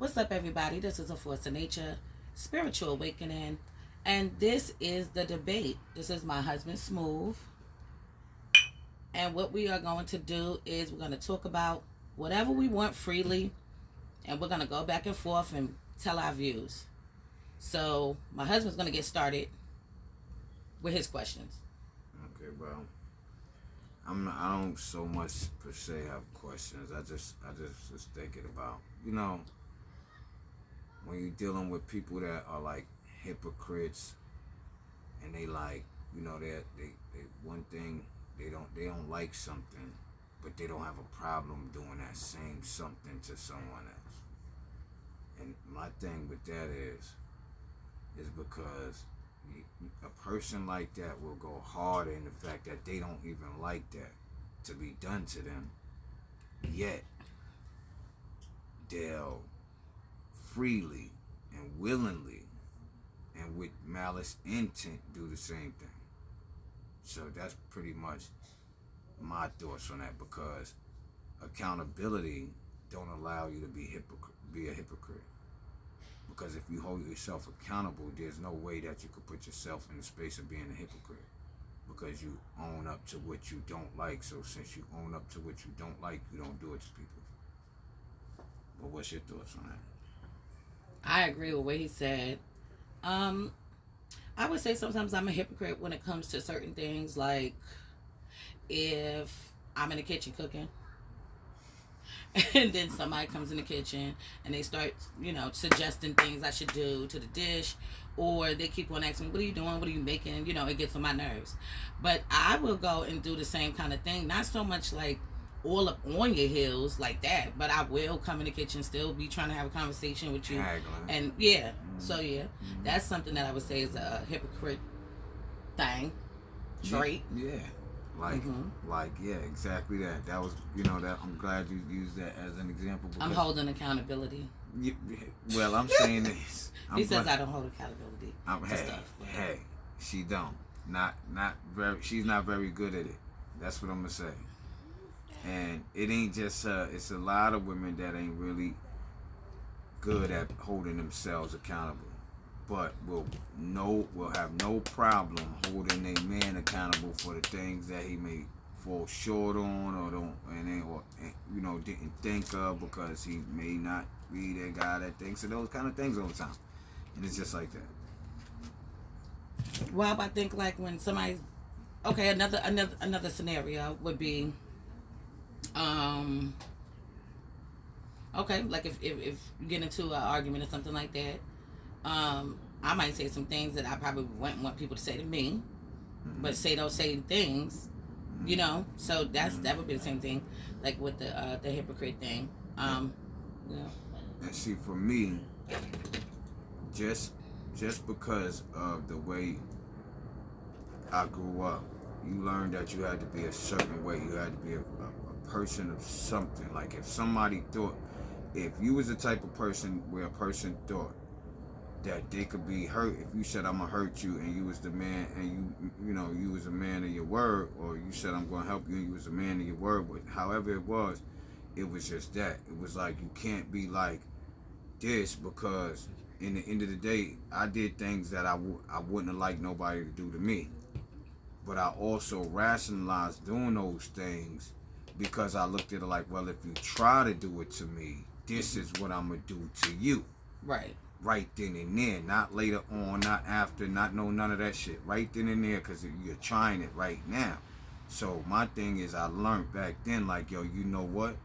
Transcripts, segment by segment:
What's up, everybody? This is A Force of Nature, Spiritual Awakening, and this is the debate. This is my husband, Smooth, and what we are going to do is we're going to talk about whatever we want freely, and we're going to go back and forth and tell our views. So, my husband's going to get started with his questions. Okay, well, I don't so much per se have questions. I just was thinking about, when you're dealing with people that are like hypocrites, and they like, they one thing, they don't like something, but they don't have a problem doing that same something to someone else. And my thing with that is because a person like that will go harder in the fact that they don't even like that to be done to them, yet they'll freely and willingly and with malice intent do the same thing. So that's pretty much my thoughts on that, because accountability don't allow you to be a hypocrite. Because if you hold yourself accountable, there's no way that you could put yourself in the space of being a hypocrite, because you own up to what you don't like. So since you own up to what you don't like, you don't do it to people. But what's your thoughts on that? I agree with what he said. I would say sometimes I'm a hypocrite when it comes to certain things, like if I'm in the kitchen cooking and then somebody comes in the kitchen and they start, suggesting things I should do to the dish, or they keep on asking me, what are you doing? What are you making? It gets on my nerves. But I will go and do the same kind of thing. Not so much like all up on your heels like that, but I will come in the kitchen, still be trying to have a conversation with you. Haggling. And yeah, that's something that I would say is a hypocrite thing, trait. Yeah. Yeah, exactly that. That was, that I'm glad you used that as an example. I'm holding accountability. Well, I'm saying this. He says I don't hold accountability. Hey, she don't. Not very. She's not very good at it. That's what I'm gonna say. And it ain't just her. It's a lot of women that ain't really good at holding themselves accountable, but will have no problem holding a man accountable for the things that he may fall short on or didn't think of, because he may not be that guy that thinks of those kind of things all the time. And it's just like that. Well, I think like when somebody, okay, another scenario would be, okay, like if you get into an argument or something like that, I might say some things that I probably wouldn't want people to say to me, but say those same things, so that would be the same thing, like with the hypocrite thing. And see, for me, just because of the way I grew up, you learned that you had to be a certain way. You had to be a person of something. Like if you was the type of person where a person thought that they could be hurt, if you said I'm gonna hurt you and you was the man, and you was a man of your word, or you said I'm gonna help you and you was a man of your word, but however it was just that. It was like, you can't be like this, because in the end of the day, I did things that I wouldn't have liked nobody to do to me. But I also rationalized doing those things because I looked at it like, well, if you try to do it to me, this is what I'm going to do to you. Right. Right then and there. Not later on, not after, none of that shit. Right then and there, because you're trying it right now. So my thing is, I learned back then, like, yo, you know what?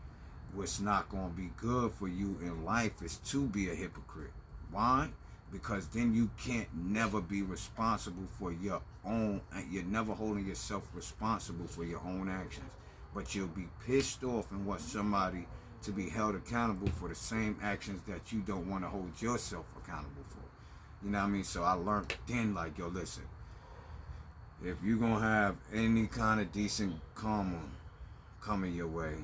What's not going to be good for you in life is to be a hypocrite. Why? Because then you can't never be responsible for your own, you're never holding yourself responsible for your own actions. But you'll be pissed off and want somebody to be held accountable for the same actions that you don't want to hold yourself accountable for. You know what I mean? So I learned then, like, yo, listen, if you're going to have any kind of decent karma coming your way,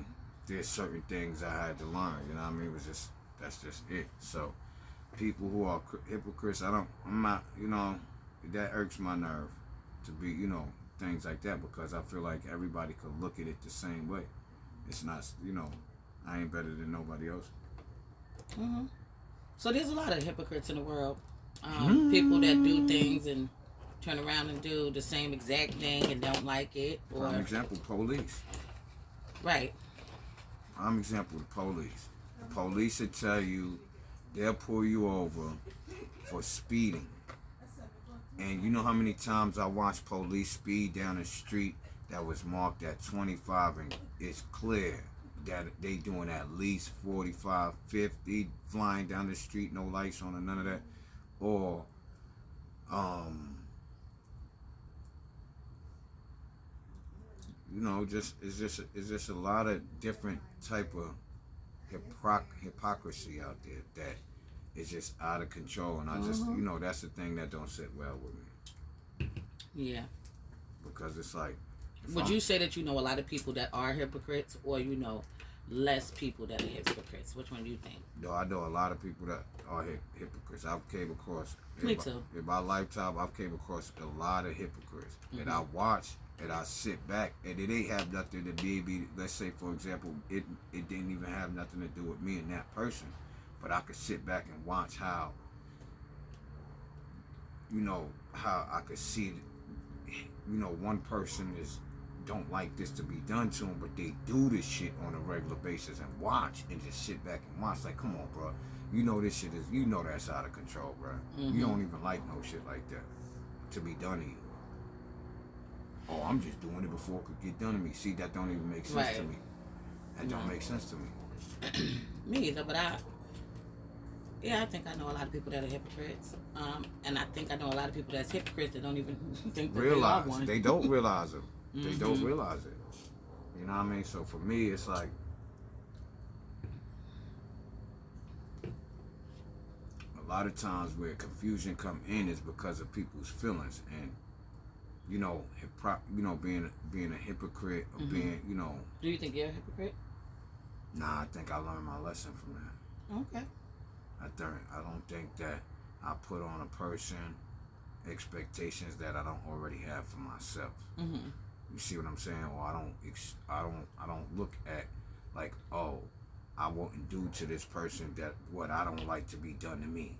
there's certain things I had to learn. You know what I mean? That's just it. So people who are hypocrites, I'm not, that irks my nerve to be, things like that, because I feel like everybody could look at it the same way. It's not, I ain't better than nobody else. Mm-hmm. So there's a lot of hypocrites in the world. People that do things and turn around and do the same exact thing and don't like it. Or Prime example, police. Right. Prime example, the police. The police will tell you they'll pull you over for speeding. And you know how many times I watched police speed down the street that was marked at 25 and it's clear that they doing at least 45, 50, flying down the street, no lights on or none of that. Or, you know, it's just a lot of different type of hypocrisy out there that is just out of control. And I just, you know, that's the thing that don't sit well with me. Yeah. Because it's like, would you say that you know a lot of people that are hypocrites, or you know less people that are hypocrites? Which one do you think? No, I know a lot of people that are hypocrites. I've came across, Me too. In my lifetime, I've came across a lot of hypocrites. And I watch and I sit back, and it ain't have nothing to maybe, let's say, for example, it didn't even have nothing to do with me and that person. But I could sit back and watch how, you know, how I could see, you know, one person don't like this to be done to them, but they do this shit on a regular basis and watch and just sit back and watch. Like, come on, bro. You know this shit is, you know that's out of control, bro. You don't even like no shit like that to be done to you. Oh, I'm just doing it before it could get done to me. See, that don't even make sense to me. That don't make sense to me. Me either, but I think I know a lot of people that are hypocrites. And I think I know a lot of people that's hypocrites that don't even think that realize they are one. they don't realize it. They don't realize it. You know what I mean? So for me, it's like, a lot of times where confusion come in is because of people's feelings, and you know, being a hypocrite or being, you know. Do you think you're a hypocrite? Nah, I think I learned my lesson from that. Okay. I don't think that I put on a person expectations that I don't already have for myself. You see what I'm saying? Or I don't look at like, oh, I wouldn't do to this person that what I don't like to be done to me.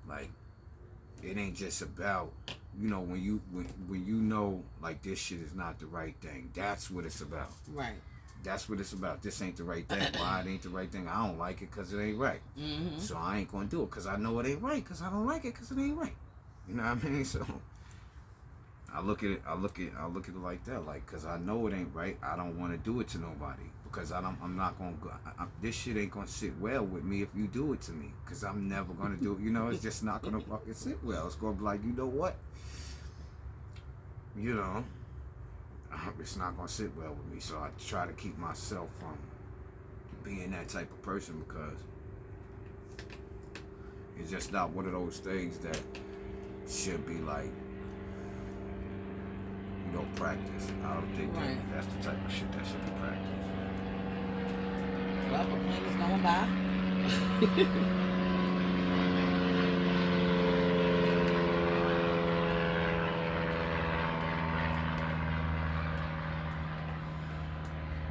Like, it ain't just about, you know, when you know like this shit is not the right thing. That's what it's about. Right. That's what it's about. This ain't the right thing. Why it ain't the right thing? I don't like it because it ain't right. So I ain't gonna do it because I know it ain't right, because I don't like it because it ain't right. You know what I mean? So I look at it like that. Like, because I know it ain't right. I don't want to do it to nobody because I'm not gonna go. This shit ain't gonna sit well with me if you do it to me, because I'm never gonna do it. You know, it's just not gonna fucking sit well. It's gonna be like, you know what? You know, it's not gonna sit well with me. So I try to keep myself from being that type of person, because it's just not one of those things that should be like, you know, practice. I don't think that's the type of shit that should be practiced. Well, the plane is going by.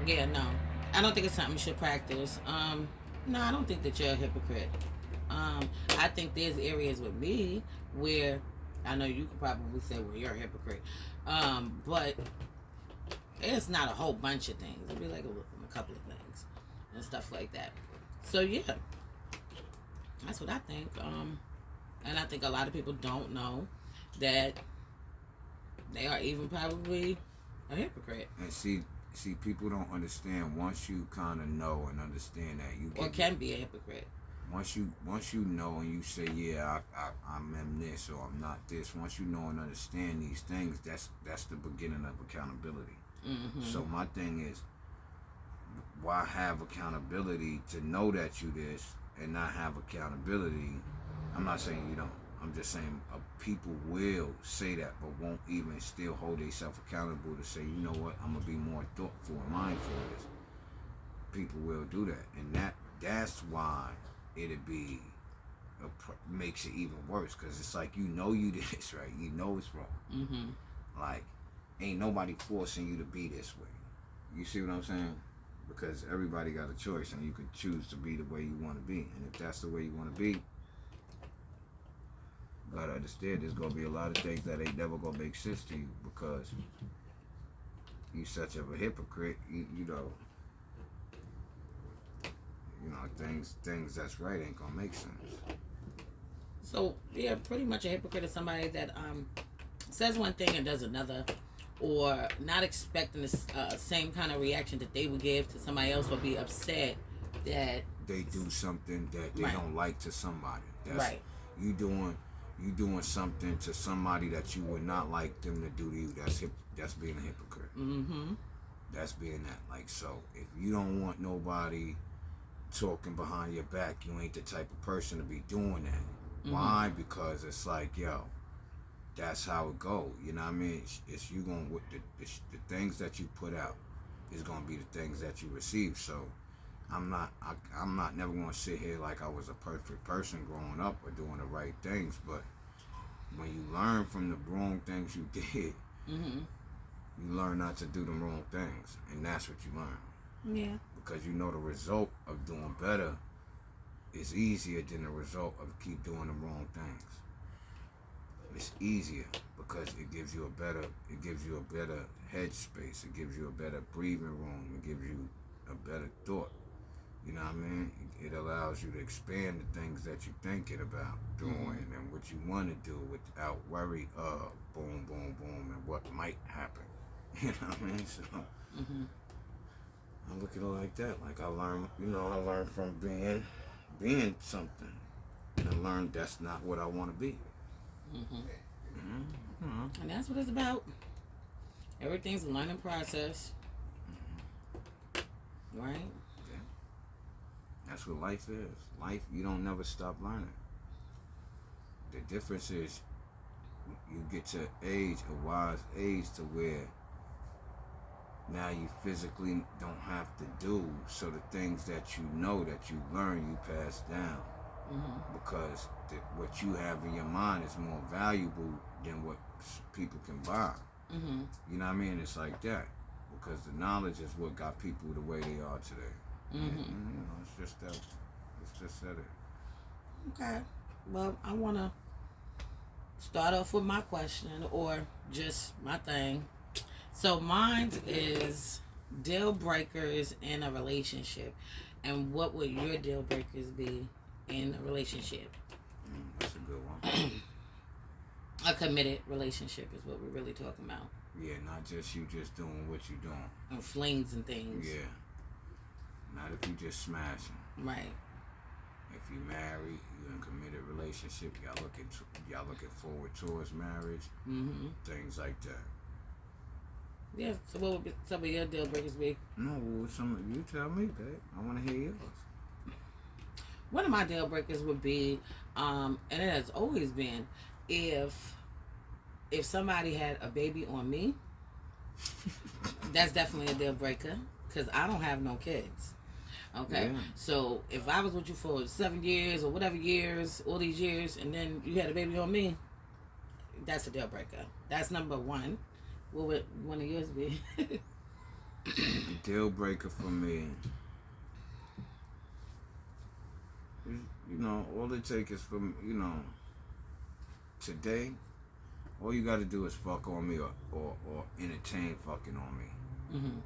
Yeah, no. I don't think it's something you should practice. No, I don't think that you're a hypocrite. I think there's areas with me where I know you could probably say, well, you're a hypocrite. But it's not a whole bunch of things. It'll be like a couple of things and stuff like that. So, yeah. That's what I think. And I think a lot of people don't know that they are even probably a hypocrite. And see, people don't understand. Once you kind of know and understand that, you can be a hypocrite. Once you know and you say, yeah, I'm this or I'm not this. Once you know and understand these things, that's the beginning of accountability. So my thing is, why have accountability to know that you this and not have accountability? I'm not saying you don't. I'm just saying people will say that, but won't even still hold themselves accountable to say, you know what, I'm gonna be more thoughtful and mindful of this. People will do that, and that's why it'd be makes it even worse, because it's like, you know, you did this right, you know it's wrong. Like, ain't nobody forcing you to be this way. You see what I'm saying? because everybody got a choice, and you can choose to be the way you want to be. And if that's the way you want to be, you gotta understand there's gonna be a lot of things that ain't never gonna make sense to you because you such of a hypocrite. You know, things that's right ain't gonna make sense. So yeah, pretty much a hypocrite is somebody that says one thing and does another, or not expecting the same kind of reaction that they would give to somebody else, or be upset that they do something that they right. don't like to somebody. That's, right. You doing something to somebody that you would not like them to do to you. That's being a hypocrite. Mm-hmm. That's being that. Like, so if you don't want nobody talking behind your back, you ain't the type of person to be doing that. Mm-hmm. Why? Because it's like, yo, that's how it go. You know what I mean? It's you going with the things that you put out is gonna be the things that you receive. So I'm not never gonna sit here like I was a perfect person growing up or doing the right things. But when you learn from the wrong things you did, mm-hmm. you learn not to do the wrong things, and that's what you learn. Yeah. Because you know the result of doing better is easier than the result of keep doing the wrong things. It's easier because it gives you a better headspace. It gives you a better breathing room. It gives you a better thought. You know what I mean? It allows you to expand the things that you're thinking about doing mm-hmm. and what you want to do without worry of boom, boom, boom, and what might happen. You know what I mean? So mm-hmm. I look at it like that. Like I learned from being something, and I learned that's not what I want to be. Mm-hmm. Mm-hmm. And that's what it's about. Everything's a learning process, mm-hmm. right? Yeah. That's what life is. Life, you don't never stop learning. The difference is you get to a wise age to where now you physically don't have to do, so the things that you know that you learn, you pass down. Mm-hmm. Because what you have in your mind is more valuable than what people can buy. Mm-hmm. You know what I mean? It's like that. Because the knowledge is what got people the way they are today. Mm-hmm. And, it's just that. It's just that. Okay. Well, I want to start off with my question, or just my thing. So mine is deal breakers in a relationship. And what would your deal breakers be in a relationship? That's a good one. A committed relationship is what we're really talking about. Yeah, not just you just doing what you're doing. And flings and things. Yeah. Not if you just smashing. Right. If you married, you in a committed relationship, y'all looking forward towards marriage, mm-hmm. things like that. Yeah, so what would some of your deal breakers be? No, you tell me, babe. I want to hear yours. One of my deal breakers would be, and it has always been, if somebody had a baby on me, that's definitely a deal breaker, because I don't have no kids. Okay, yeah. So if I was with you for 7 years or whatever years, all these years, and then you had a baby on me, that's a deal breaker. That's number one. What would one of yours be? Deal breaker for me. All it takes is from, today, all you gotta do is fuck on me or entertain fucking on me. Mm-hmm.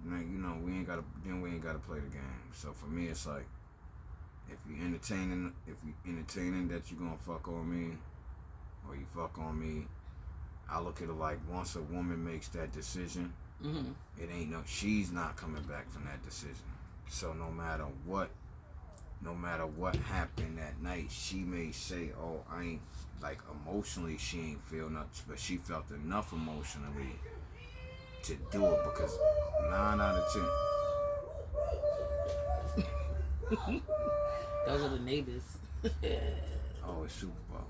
Now, we ain't gotta play the game. So for me, it's like, if you entertaining that you gonna fuck on me, or you fuck on me, I look at it like once a woman makes that decision, mm-hmm. She's not coming back from that decision. So no matter what happened that night, she may say, oh, I ain't, like, emotionally she ain't feel nothing, but she felt enough emotionally to do it, because 9 out of 10. Those are the neighbors. Oh, it's Super Bowl.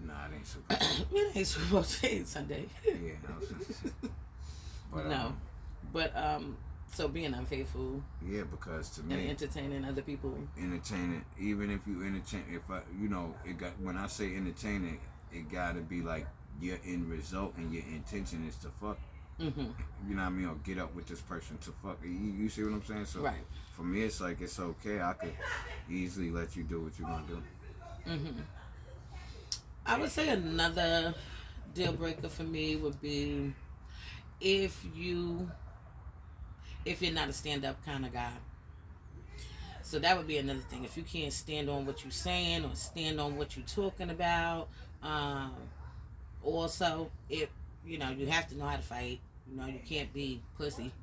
Nah, it ain't Super Bowl. It ain't Super Bowl. It's Sunday. Yeah, no. But so being unfaithful. Yeah, because to me, and entertaining other people. Entertaining, even if you entertain, when I say entertaining, it gotta be like your end result and your intention is to fuck. You know what I mean? Or get up with this person to fuck. You see what I'm saying? So Right. for me, it's like it's okay. I could easily let you do what you want to do. I would say another deal breaker for me would be if you if you're not a stand up kind of guy. So that would be another thing. If you can't stand on what you're saying or stand on what you're talking about, um, also if you have to know how to fight. You can't be pussy.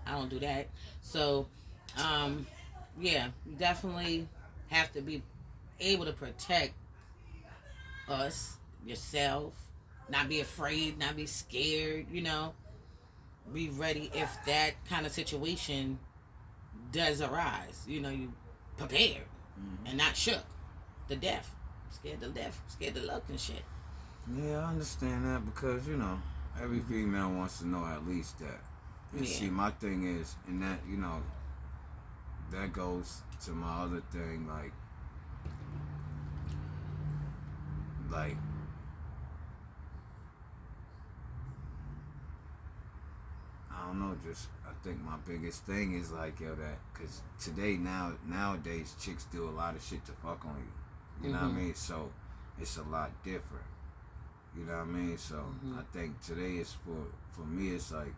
I don't do that. So, um, yeah, you definitely have to be able to protect us, yourself, not be afraid, not be scared. Be ready if that kind of situation does arise. You prepared and not shook to death, scared to death, scared to look and shit. Yeah, I understand that because every female wants to know at least that. And see, my thing is, and that that goes to my other thing, like I don't know, just I think my biggest thing is that because nowadays chicks do a lot of shit to fuck on you. You know what I mean? So it's a lot different. You know what I mean? So I think today is for me. It's like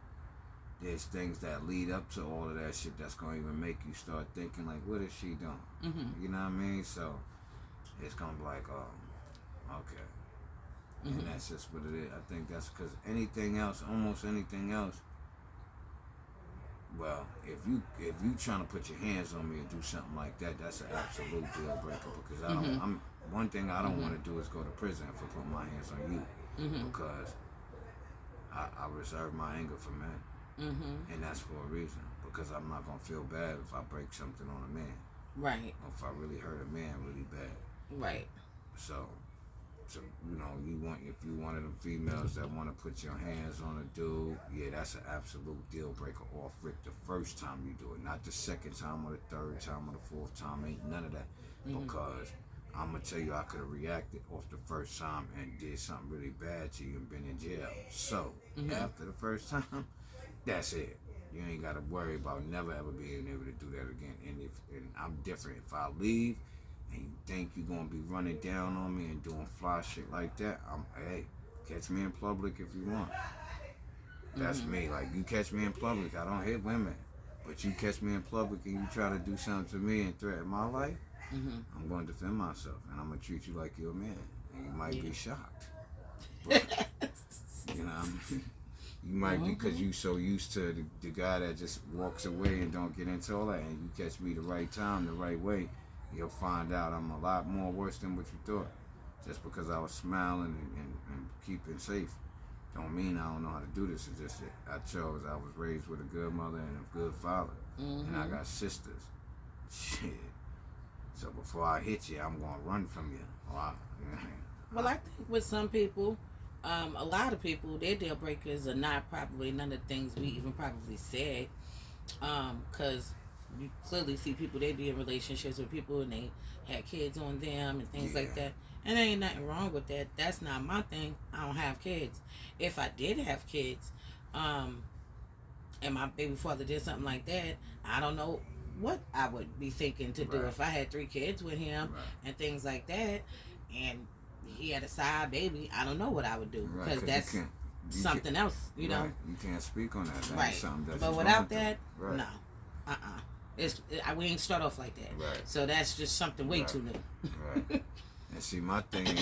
there's things that lead up to all of that shit that's gonna even make you start thinking like, what is she doing? You know what I mean? So it's gonna be like, oh, okay, and that's just what it is. I think that's because almost anything else. Well, if you trying to put your hands on me and do something like that, that's an absolute deal breaker because I don't. One thing I don't want to do is go to prison for putting my hands on you because I reserve my anger for men, and that's for a reason because I'm not gonna feel bad if I break something on a man, Right. or if I really hurt a man really bad. Right. So if you one of them females that want to put your hands on a dude, yeah, that's an absolute deal breaker off rip the first time you do it, not the second time or the third time or the fourth time. Ain't none of that because I'm gonna tell you I could have reacted off the first time and did something really bad to you and been in jail. So after the first time, that's it. You ain't gotta worry about never ever being able to do that again. And I'm different. If I leave and you think you're gonna be running down on me and doing fly shit like that, hey, catch me in public if you want. That's me. Like, you catch me in public, I don't hit women. But you catch me in public and you try to do something to me and threaten my life, I'm going to defend myself and I'm going to treat you like you're a man. And you might be shocked. But, you know what I mean? You might be because you so used to the guy that just walks away and don't get into all that. And you catch me the right time, the right way, you'll find out I'm a lot more worse than what you thought. Just because I was smiling and keeping safe don't mean I don't know how to do this. It's just that I was raised with a good mother and a good father. And I got sisters. Shit. So before I hit you, I'm going to run from you. Well, I think with some people, a lot of people, their deal breakers are not probably none of the things we even probably said. Because you clearly see people, they be in relationships with people and they had kids on them and things like that. And there ain't nothing wrong with that. That's not my thing. I don't have kids. If I did have kids, and my baby father did something like that, I don't know what I would be thinking to do if I had 3 kids with him and things like that, and he had a side baby. I don't know what I would do because that's something else, you know. You can't speak on that. That's but without that, no, we ain't start off like that. So that's just something way too new. And see, my thing,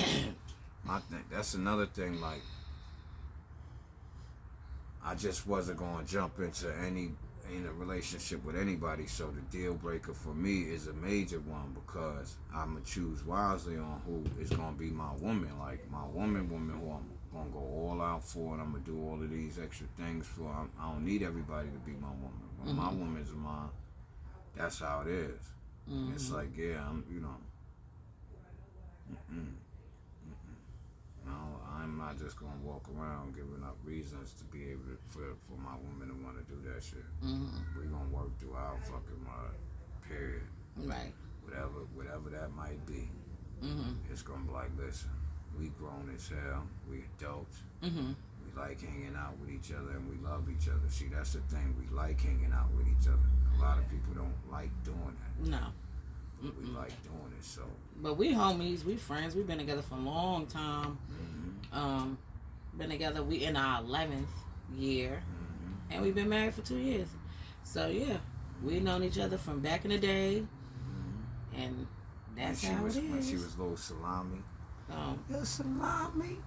that's another thing. Like, I just wasn't gonna jump into in a relationship with anybody. So the deal breaker for me is a major one because I'm gonna choose wisely on who is gonna be my woman. Like my woman who I'm gonna go all out for, and I'm gonna do all of these extra things for. I don't need everybody to be my woman. When my woman's mine, that's how it is. It's like, No, I'm not just gonna walk around giving up reasons to be able to for my woman to want to do that shit. We gonna work through our fucking period. Right. Whatever that might be. It's gonna be like, listen, we grown as hell. We adults. We like hanging out with each other and we love each other. See, that's the thing. We like hanging out with each other. A lot of people don't like doing that. No. We like doing it, so. But we homies, we friends. We've been together for a long time. Been together. We in our 11th year, and we've been married for 2 years. So yeah, we've known each other from back in the day, and that's how it is. When she was little salami. Little salami.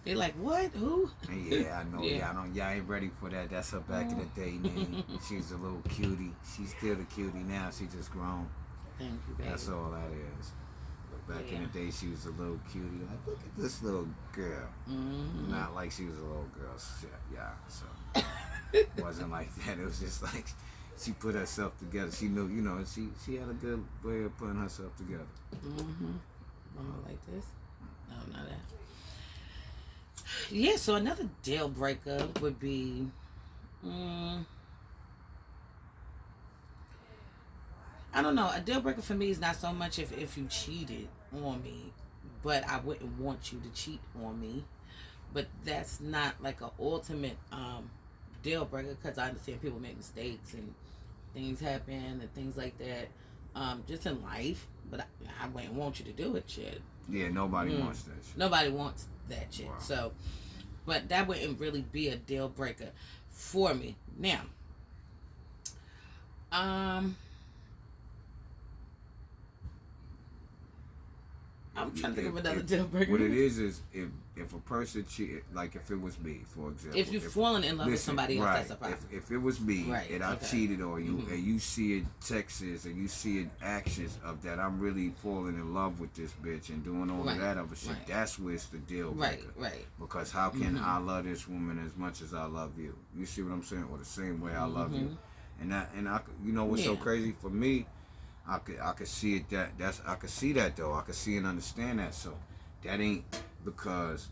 They like, what? Who? Yeah, I know. Yeah, y'all ain't ready for that. That's her back in the day name. She's a little cutie. She's still the cutie now. She just grown. Thank you, baby. That's all that is. But back in the day, she was a little cutie. Like, look at this little girl. Not like she was a little girl. Shit, yeah, so it wasn't like that. It was just like she put herself together. She knew, she had a good way of putting herself together. Like this? No, not that. Yeah, so another deal breaker would be I don't know. A deal breaker for me is not so much if you cheated on me, but I wouldn't want you to cheat on me. But that's not like an ultimate deal breaker, because I understand people make mistakes and things happen and things like that, just in life. But I wouldn't want you to do it, shit. Yeah, nobody wants that shit. Nobody wants that shit. Wow. So, but that wouldn't really be a deal breaker for me. Now, I'm trying to think of another deal breaker. What it is if a person cheated, like if it was me, for example. If you've fallen in love with somebody else, that's a problem. If it was me and I cheated on you, and you see it Texas and you see it actions of that, I'm really falling in love with this bitch and doing all of that other shit. That's where it's the deal breaker. Right. Because how can I love this woman as much as I love you? You see what I'm saying? Or the same way I love you. And I, you know what's so crazy for me? I could see it I could see that though. I could see and understand that. So that ain't because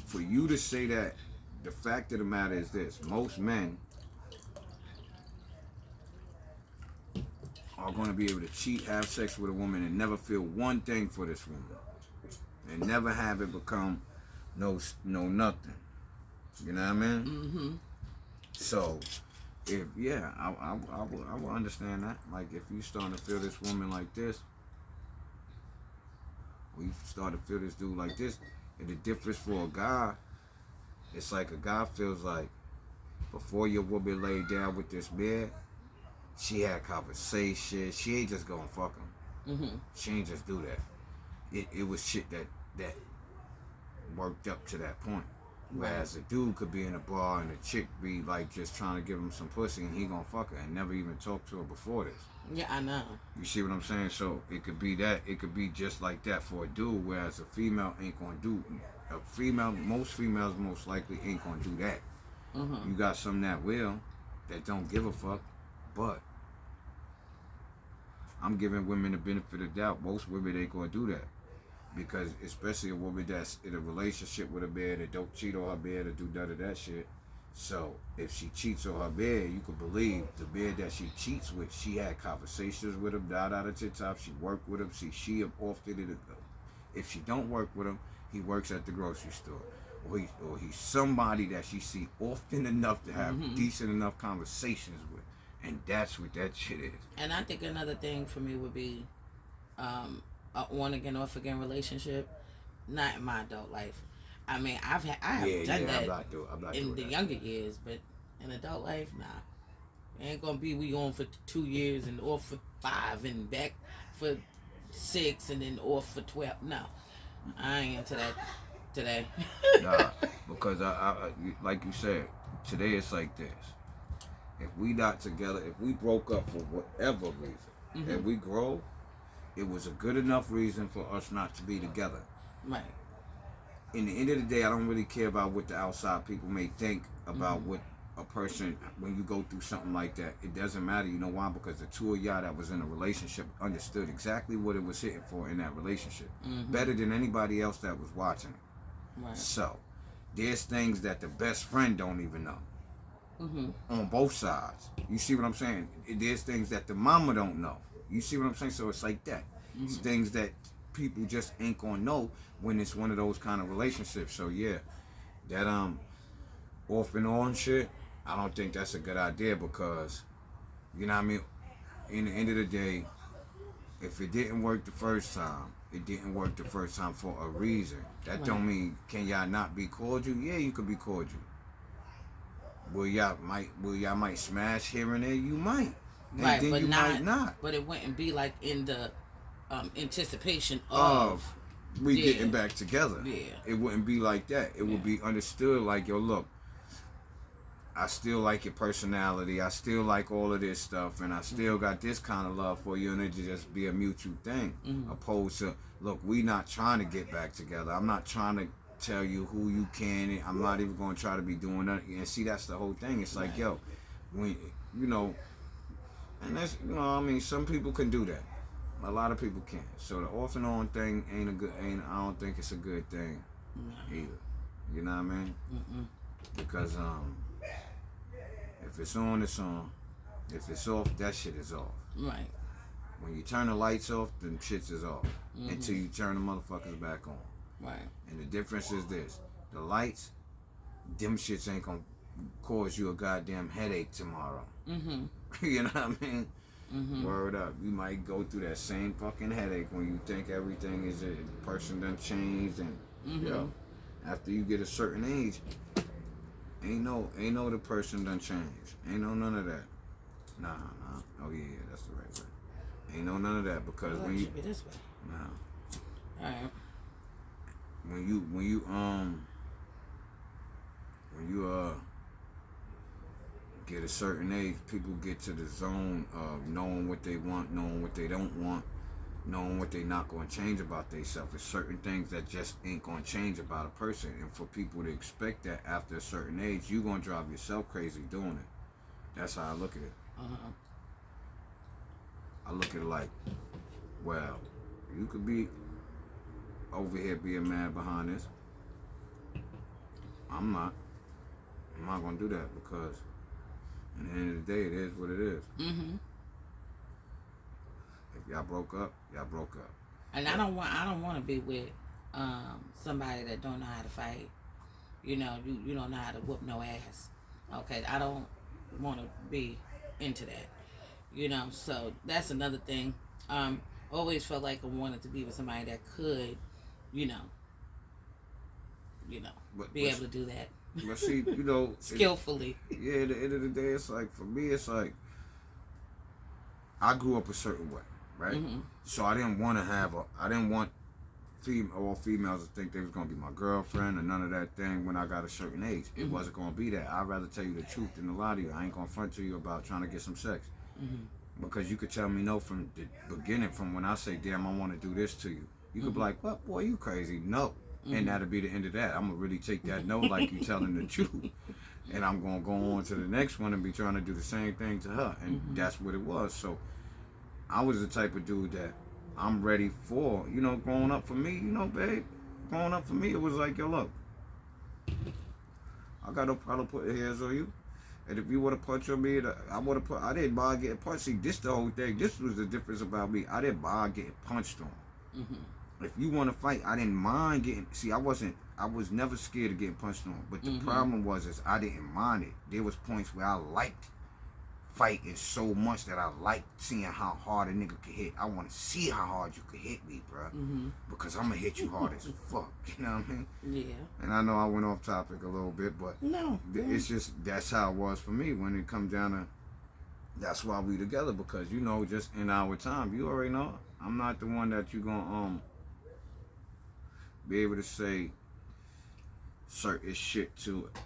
for you to say that. The fact of the matter is this: most men are going to be able to cheat, have sex with a woman, and never feel one thing for this woman, and never have it become no nothing. You know what I mean? So. I will understand that. Like, if you starting to feel this woman like this, or you start to feel this dude like this, and the difference for a guy, it's like a guy feels like before your woman laid down with this man, she had conversation. She ain't just gonna fuck him. She ain't just do that. It was shit that worked up to that point. Whereas a dude could be in a bar and a chick be like just trying to give him some pussy and he gonna fuck her and never even talk to her before this. Yeah, I know. You see what I'm saying? So it could be that. It could be just like that for a dude, whereas a female ain't gonna do. Most females most likely ain't gonna do that. You got some that will, that don't give a fuck, but I'm giving women the benefit of the doubt. Most women ain't gonna do that. Because especially a woman that's in a relationship with a man that don't cheat on her man or do none of that shit. So if she cheats on her man, you can believe the man that she cheats with, she had conversations with him, down out of the top. She worked with him. She often, if she don't work with him, he works at the grocery store, or he's somebody that she see often enough to have decent enough conversations with, and that's what that shit is. And I think another thing for me would be, a on again, off again relationship, not in my adult life. I mean, I have done that I'm not in the younger years, but in adult life, nah. It ain't gonna be we on for 2 years and off for 5 and back for 6 and then off for 12. No, I ain't into that today. Nah, because I like you said, today it's like this. If we not together, if we broke up for whatever reason, and we grow, it was a good enough reason for us not to be together. Right. In the end of the day, I don't really care about what the outside people may think about what a person, when you go through something like that. It doesn't matter. You know why? Because the two of y'all that was in a relationship understood exactly what it was hitting for in that relationship. Better than anybody else that was watching it. Right. So, there's things that the best friend don't even know. On both sides. You see what I'm saying? There's things that the mama don't know. You see what I'm saying? So it's like that. It's things that people just ain't gonna know when it's one of those kind of relationships. So yeah, that off and on shit, I don't think that's a good idea because, you know what I mean? In the end of the day, if it didn't work the first time, it didn't work the first time for a reason. That don't mean can y'all not be cordial? Yeah, you could be cordial. Will y'all might smash here and there? You might. And right, then but you might not. But it wouldn't be like in the anticipation of we getting back together. Yeah. It wouldn't be like that. It would be understood like, yo, look, I still like your personality. I still like all of this stuff, and I still got this kind of love for you, and it just be a mutual thing. Opposed to, look, we not trying to get back together. I'm not trying to tell you who you can. I'm not even going to try to be doing that. And see, that's the whole thing. It's like, yo, when you know, and that's, you know, I mean, some people can do that. A lot of people can't. So the off and on thing I don't think it's a good thing either. You know what I mean? Because if it's on, it's on. If it's off, that shit is off. Right. When you turn the lights off, then shit is off. Until you turn the motherfuckers back on. Right. And the difference is this. The lights, them shits ain't gonna cause you a goddamn headache tomorrow. You know what I mean? Word up. You might go through that same fucking headache when you think everything is the person done changed and yo, after you get a certain age, ain't no the person done changed. Ain't no none of that. Nah. Oh yeah, that's the right way. Ain't no none of that because when you should be this way. Nah. Alright. When you get a certain age, people get to the zone of knowing what they want, knowing what they don't want, knowing what they not going to change about themselves. There's certain things that just ain't going to change about a person. And for people to expect that after a certain age, you're going to drive yourself crazy doing it. That's how I look at it. I look at it like, well, you could be over here being mad behind this. I'm not going to do that because at the end of the day, it is what it is. If y'all broke up, y'all broke up. And I don't want to be with somebody that don't know how to fight. You know, you don't know how to whoop no ass. Okay, I don't want to be into that. You know, so that's another thing. Always felt like I wanted to be with somebody that could, be able to do that. But see, skillfully. At the end of the day, it's like, for me, it's like, I grew up a certain way, right? So I didn't want all females to think they was going to be my girlfriend or none of that thing when I got a certain age. It wasn't going to be that. I'd rather tell you the truth than to lie to you. I ain't going to front to you about trying to get some sex. Because you could tell me no from the beginning, from when I say, damn, I want to do this to you. You could be like, what, boy, you crazy. No. And that'll be the end of that. I'm going to really take that no like you telling the truth. And I'm going to go on to the next one and be trying to do the same thing to her. And that's what it was. So I was the type of dude that I'm ready for, growing up for me, babe. Growing up for me, it was like, yo, look, I got no problem putting hands on you. And if you want to punch on me, I didn't mind getting punched. See, this the whole thing. This was the difference about me. I didn't mind getting punched on. If you want to fight, I didn't mind getting. See, I was never scared of getting punched on. But the problem is I didn't mind it. There was points where I liked fighting so much that I liked seeing how hard a nigga could hit. I want to see how hard you could hit me, bro. Because I'm going to hit you hard as fuck. You know what I mean? Yeah. And I know I went off topic a little bit, but no, it's just, that's how it was for me when it comes down to, that's why we together. Because, just in our time, you already know, I'm not the one that you going to, be able to say certain shit to it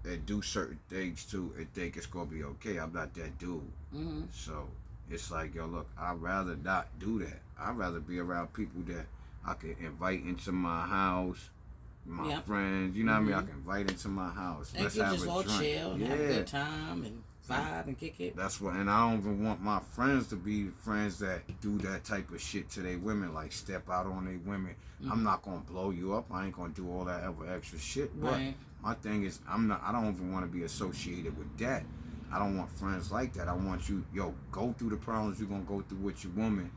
and do certain things to and think it's gonna be okay. I'm not that dude. So it's like, yo, look, I'd rather not do that. I'd rather be around people that I can invite into my house, my friends, you know what I mean? I can invite into my house. And let's you have just a all drink. chill and have a good time and vibe and kick it. That's what, and I don't even want my friends to be friends that do that type of shit to their women, like step out on their women. I'm not gonna blow you up. I ain't gonna do all that other extra shit. But my thing is, I don't even want to be associated with that. I don't want friends like that. I want you, go through the problems you're gonna go through with your woman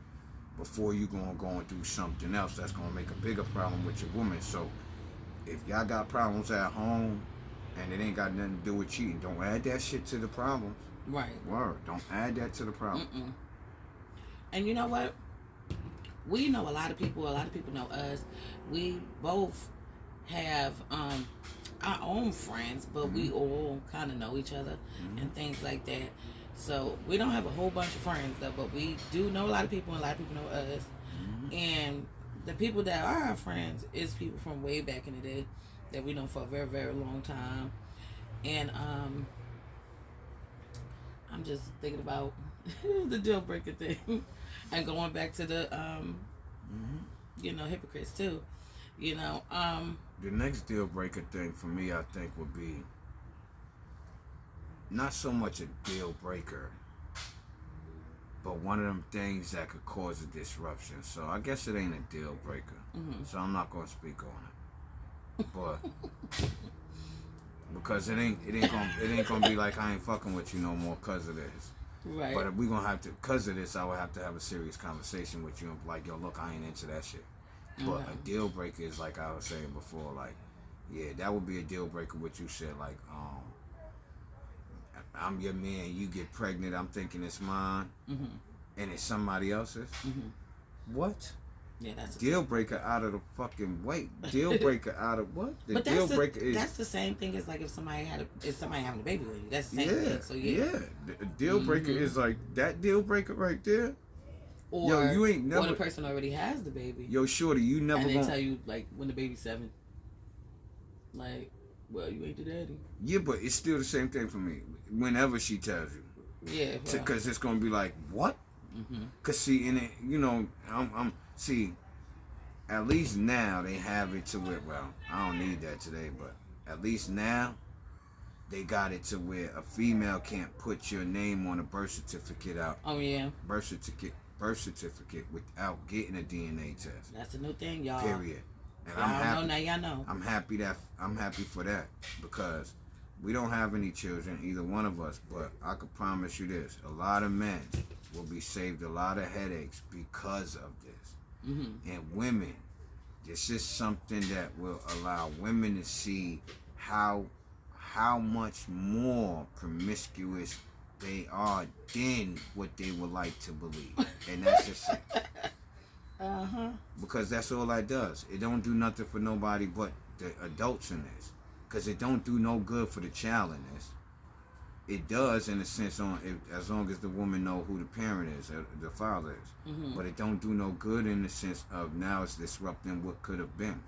before you gonna go and do something else that's gonna make a bigger problem with your woman. So if y'all got problems at home and it ain't got nothing to do with cheating, don't add that shit to the problems. Right. Word. Don't add that to the problem. And you know what? We know a lot of people know us. We both have our own friends, but we all kind of know each other and things like that. So we don't have a whole bunch of friends though, but we do know a lot of people, and a lot of people know us. And the people that are our friends is people from way back in the day that we know for a very, very long time. And I'm just thinking about the deal breaker thing, and going back to the you know, hypocrites too. You know, the next deal breaker thing for me, I think, would be not so much a deal breaker, but one of them things that could cause a disruption. So I guess it ain't a deal breaker. So I'm not gonna speak on it. But because it ain't gonna be like I ain't fucking with you no more because of this. right? But if we gonna have to, because of this, I would have to have a serious conversation with you. Like, yo, look, I ain't into that shit. But a deal breaker is like I was saying before, like, yeah, that would be a deal breaker. What you said, like, I'm your man, you get pregnant, I'm thinking it's mine, and it's somebody else's. What? Yeah, that's Deal breaker out of the fucking way. Deal breaker out of what? The but deal breaker is that's the same thing as like if somebody having a baby with you. That's the same thing. So The deal breaker is like that deal breaker right there. Or, yo, you ain't never. Or the person already has the baby. Yo, shorty, you never. And they tell you like when the baby's 7. Like, well, you ain't the daddy. Yeah, but it's still the same thing for me. Whenever she tells you. Yeah. Because it's gonna be like what? Cause see, in it, you know, I'm see. At least now they have it to where. Well, I don't need that today, but at least now they got it to where a female can't put your name on a birth certificate out. Oh yeah. Birth certificate without getting a DNA test. That's a new thing, y'all. Period. And y'all I'm happy. Now y'all know. I'm happy for that because we don't have any children, either one of us. But I can promise you this: a lot of men will be saved a lot of headaches because of this. And women, this is something that will allow women to see how much more promiscuous they are than what they would like to believe. And that's just it. Because that's all that does. It don't do nothing for nobody but the adults in this. Because it don't do no good for the child in this. It does in a sense as long as the woman know who the parent is, the father is. But it don't do no good in the sense of now it's disrupting what could have been.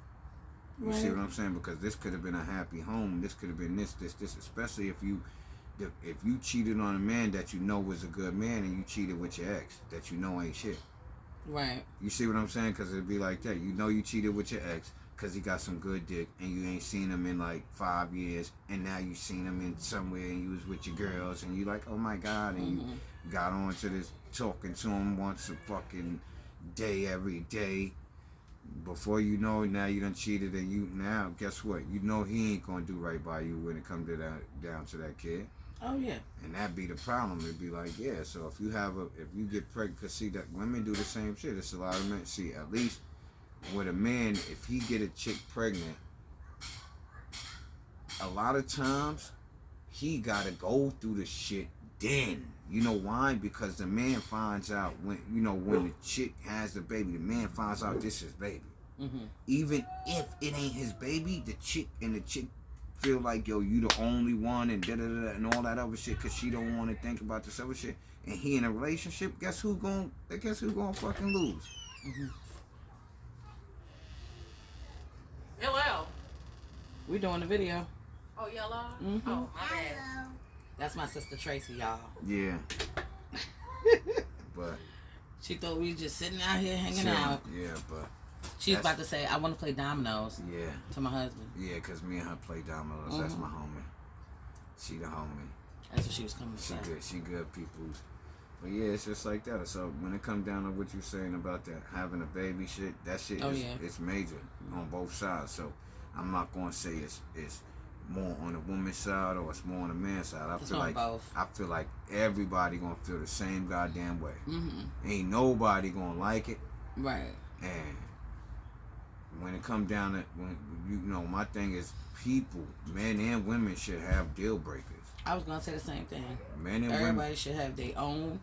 You see what I'm saying? Because this could have been a happy home. This could have been this. Especially if you cheated on a man that you know was a good man and you cheated with your ex that you know ain't shit. Right. You see what I'm saying? Because it'd be like that. You know you cheated with your ex because he got some good dick and you ain't seen him in like 5 years, and now you seen him in somewhere and you was with your girls and you like, oh my God, and you got on to this talking to him once a fucking day every day. Before you know it, now you done cheated, and you now guess what? You know he ain't gonna do right by you when it comes to that down to that kid. Oh yeah. And that be the problem. It'd be like, yeah. So if you get pregnant, cause see that women do the same shit. It's a lot of men. See, at least with a man, if he get a chick pregnant, a lot of times he gotta go through the shit. Then you know why? Because the man finds out when the chick has the baby, the man finds out this is baby. Even if it ain't his baby, the chick feel like, yo, you the only one and da-da-da-da and all that other shit because she don't want to think about this other shit. And he in a relationship, guess who gonna fucking lose? Hello. We doing the video. Oh, yellow? Oh, my bad. That's my sister Tracy, y'all. Yeah. But she thought we was just sitting out here hanging out. Yeah, but she's about to say, I want to play dominoes. Yeah. To my husband. Yeah, because me and her play dominoes. That's my homie. She the homie. That's what she was coming to say. She good people. But yeah, it's just like that. So when it comes down to what you're saying about that having a baby shit, that shit it's major on both sides. So I'm not gonna say it's more on the woman's side or it's more on the man's side. I feel like everybody gonna feel the same goddamn way. Ain't nobody gonna like it. Right. And when it come down to my thing is people, men and women should have deal breakers. I was gonna say the same thing. Men and Everybody women should have their own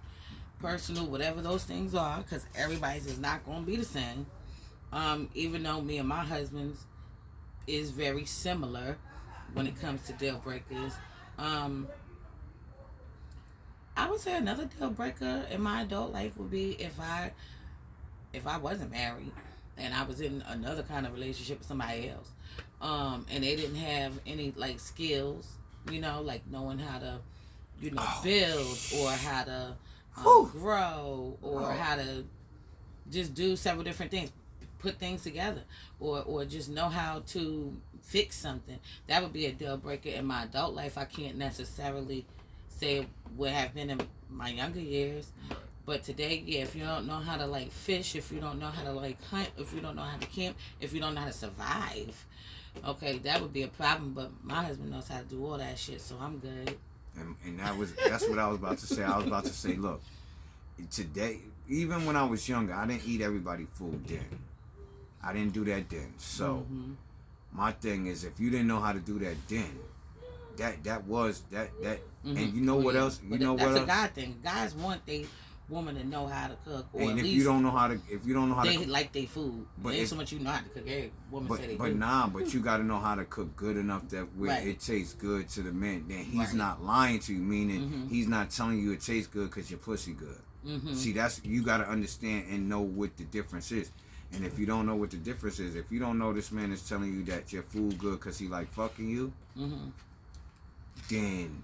personal, whatever those things are, because everybody's is not gonna be the same. Even though me and my husband's is very similar when it comes to deal breakers. I would say another deal breaker in my adult life would be if I wasn't married and I was in another kind of relationship with somebody else, and they didn't have any like skills, like knowing how to, build or how to grow or how to just do several different things, put things together, or just know how to fix something. That would be a deal breaker in my adult life. I can't necessarily say it would have been in my younger years, but today, yeah, if you don't know how to like fish, if you don't know how to like hunt, if you don't know how to camp, if you don't know how to survive, okay, that would be a problem. But my husband knows how to do all that shit, so I'm good. And that's what I was about to say. I was about to say, look, today, even when I was younger, I didn't eat everybody's food then. I didn't do that then. So my thing is, if you didn't know how to do that then, that was that. And you know what else? That's a God thing. Guys want they woman to know how to cook, or and at if least you don't know how to, they like their food. But ain't so much you know how to cook. Every woman say they do. But you got to know how to cook good enough that where it tastes good to the man. Then he's not lying to you, meaning he's not telling you it tastes good because your pussy good. See, you got to understand and know what the difference is. And if you don't know what the difference is, if you don't know this man is telling you that your food good because he like fucking you, then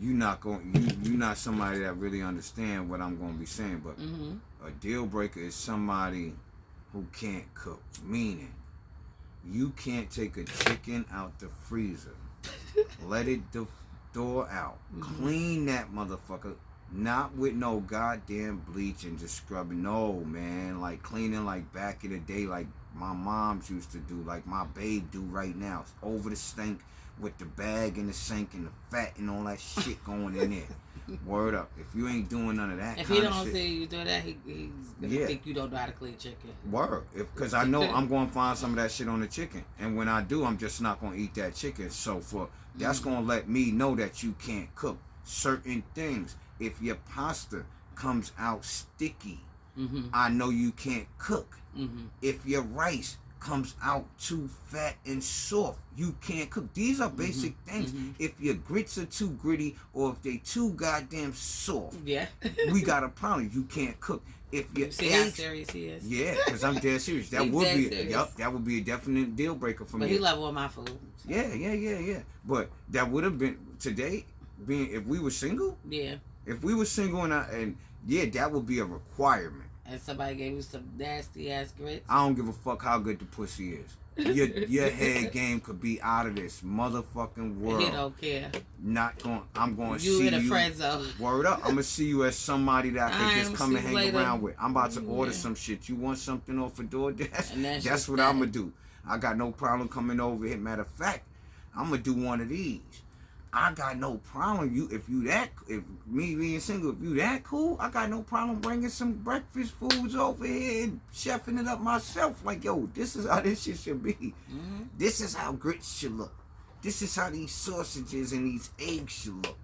you're not somebody that really understand what I'm going to be saying. But a deal breaker is somebody who can't cook, meaning you can't take a chicken out the freezer, let it thaw out, clean that motherfucker, not with no goddamn bleach and just scrubbing. No, man, like cleaning like back in the day, like my moms used to do, like my babe do right now, over the stink with the bag in the sink and the fat and all that shit going in there. Word up. If you ain't doing none of that if kind he of don't shit, see you do that, he's gonna think you don't know how to clean chicken. Word. Because I know I'm going to find some of that shit on the chicken. And when I do, I'm just not going to eat that chicken. So that's going to let me know that you can't cook certain things. If your pasta comes out sticky, I know you can't cook. If your rice comes out too fat and soft, you can't cook. These are basic things. If your grits are too gritty or if they too goddamn soft, we got a problem. You can't cook. If your see how serious he is. Yeah, because I'm dead serious. That would be that would be a definite deal breaker for me. But he love all my food. So. Yeah. But that would have been today, being if we were single. Yeah. If we were single and that would be a requirement. And somebody gave you some nasty ass grits. I don't give a fuck how good the pussy is. Your head game could be out of this motherfucking world. He don't care. I'm going to see you. You in a friend zone. Word up. I'm going to see you as somebody that I can just come and hang around with. I'm about to order some shit. You want something off a DoorDash? That's what I'm going to do. I got no problem coming over here. Matter of fact, I'm going to do one of these. I got no problem. If me being single, if you that cool, I got no problem bringing some breakfast foods over here and chefing it up myself. Like, yo, this is how this shit should be. This is how grits should look. This is how these sausages and these eggs should look.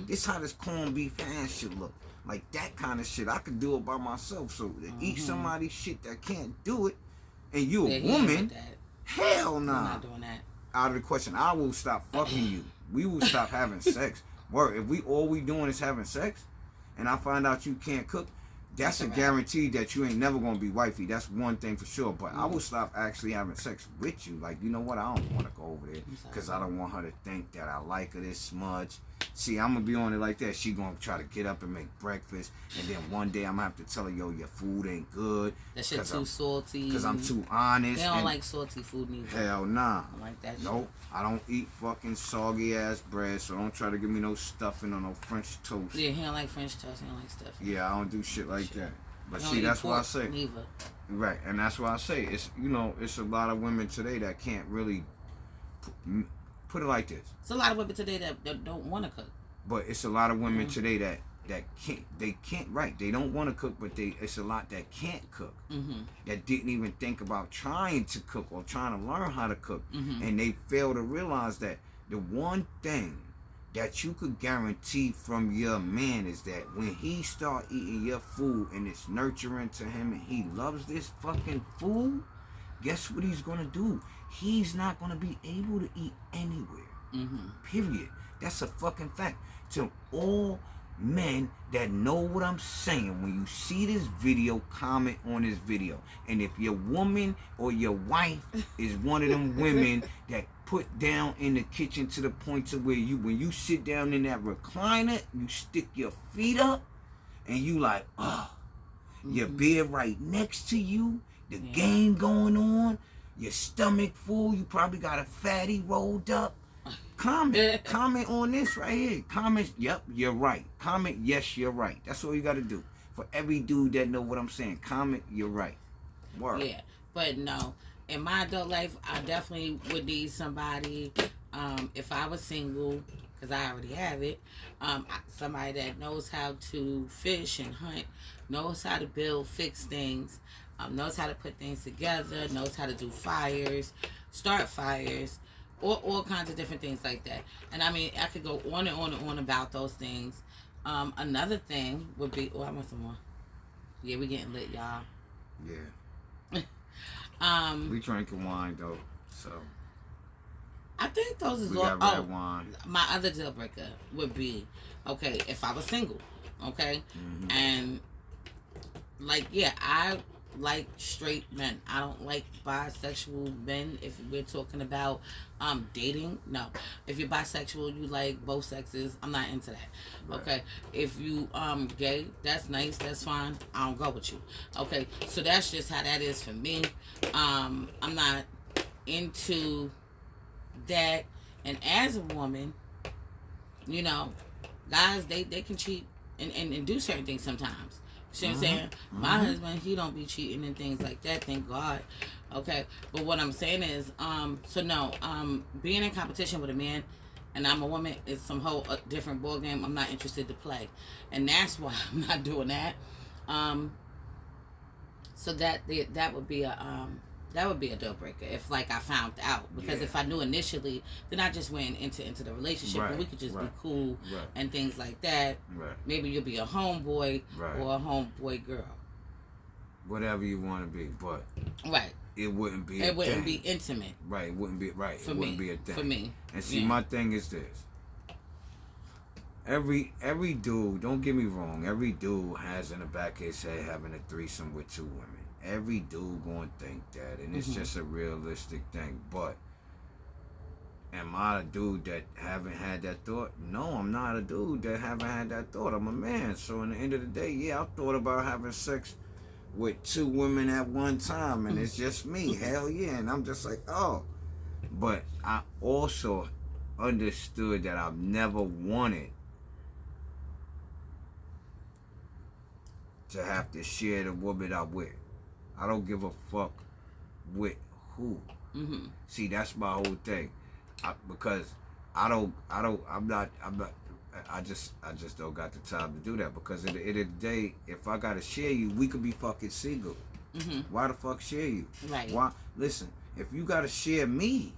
This is how this corned beef hash should look. Like that kind of shit. I could do it by myself. So to eat somebody's shit that can't do it, and you a woman, hell nah. I'm not doing that. Out of the question. I will stop fucking you. We will stop having sex. Word, if all we doing is having sex, and I find out you can't cook, that's a guarantee that you ain't never gonna be wifey. That's one thing for sure. But I will stop actually having sex with you. Like, you know what? I don't want to go over there because I don't want her to think that I like her this much. See, I'm gonna be on it like that. She gonna try to get up and make breakfast, and then one day I'm gonna have to tell her, yo, your food ain't good. That shit too salty. Because I'm too honest. They don't like salty food neither. Hell nah. I don't like that shit. Nope. I don't eat fucking soggy ass bread, so don't try to give me no stuffing or no French toast. Yeah, he don't like French toast. He don't like stuffing. Yeah, I don't do shit like that. But see, that's what I say. Neither. Right, and that's why I say it's it's a lot of women today that can't really put it like this. It's a lot of women today that don't want to cook. But it's a lot of women today that they don't want to cook, but it's a lot that can't cook, that didn't even think about trying to cook or trying to learn how to cook, and they fail to realize that the one thing that you could guarantee from your man is that when he start eating your food and it's nurturing to him and he loves this fucking food, guess what he's gonna do? He's not gonna be able to eat anywhere. Period. That's a fucking fact. To all men that know what I'm saying, when you see this video, comment on this video. And if your woman or your wife is one of them women that put down in the kitchen to the point to where when you sit down in that recliner, you stick your feet up and you like, your bed right next to you, the game going on, your stomach full, you probably got a fatty rolled up. Comment on this right here. Comment, yep, you're right. Comment, yes, you're right. That's all you got to do. For every dude that know what I'm saying, comment, you're right. Word. Yeah, but no, in my adult life, I definitely would need somebody, if I was single, because I already have it, somebody that knows how to fish and hunt, knows how to build, fix things, knows how to put things together, knows how to do fires, start fires, or all kinds of different things like that. And I mean, I could go on and on and on about those things. Another thing would be, I want some more. Yeah, we getting lit, y'all. Yeah. We drinking wine though, so. I think those is all. Red wine. My other deal breaker would be, okay, if I was single, okay, and like, yeah, I like straight men. I don't like bisexual men. If we're talking about dating, no. If you're bisexual, you like both sexes, I'm not into that. Right. Okay. If you gay, that's nice, that's fine. I don't go with you. Okay. So that's just how that is for me. I'm not into that. And as a woman, you know, guys, they can cheat and do certain things sometimes. See what I'm saying? My husband, he don't be cheating and things like that, thank God. Okay, but what I'm saying is, being in competition with a man and I'm a woman is some whole different ball game I'm not interested to play. And that's why I'm not doing that. So that would be a deal breaker if, like, I found out. Because if I knew initially, then I just went into the relationship and we could just be cool and things like that. Right. Maybe you'll be a homeboy or a homeboy girl. Whatever you want to be, but it wouldn't be. It wouldn't be intimate. Right. It wouldn't be right. For it me. Wouldn't be a thing. For me. And see, my thing is this. Every dude, don't get me wrong, every dude has in the back of his head having a threesome with two women. Every dude gonna think that, and it's just a realistic thing. But am I a dude that haven't had that thought? No, I'm not a dude that haven't had that thought. I'm a man. So in the end of the day, yeah, I thought about having sex with two women at one time, and it's just me. Hell yeah. And I'm just like, oh. But I also understood that I've never wanted to have to share the woman I'm with. I don't give a fuck with who. See, that's my whole thing. Because I just don't got the time to do that. Because at the end of the day, if I gotta share you, we could be fucking single. Why the fuck share you? Right. Why? Listen, if you gotta share me,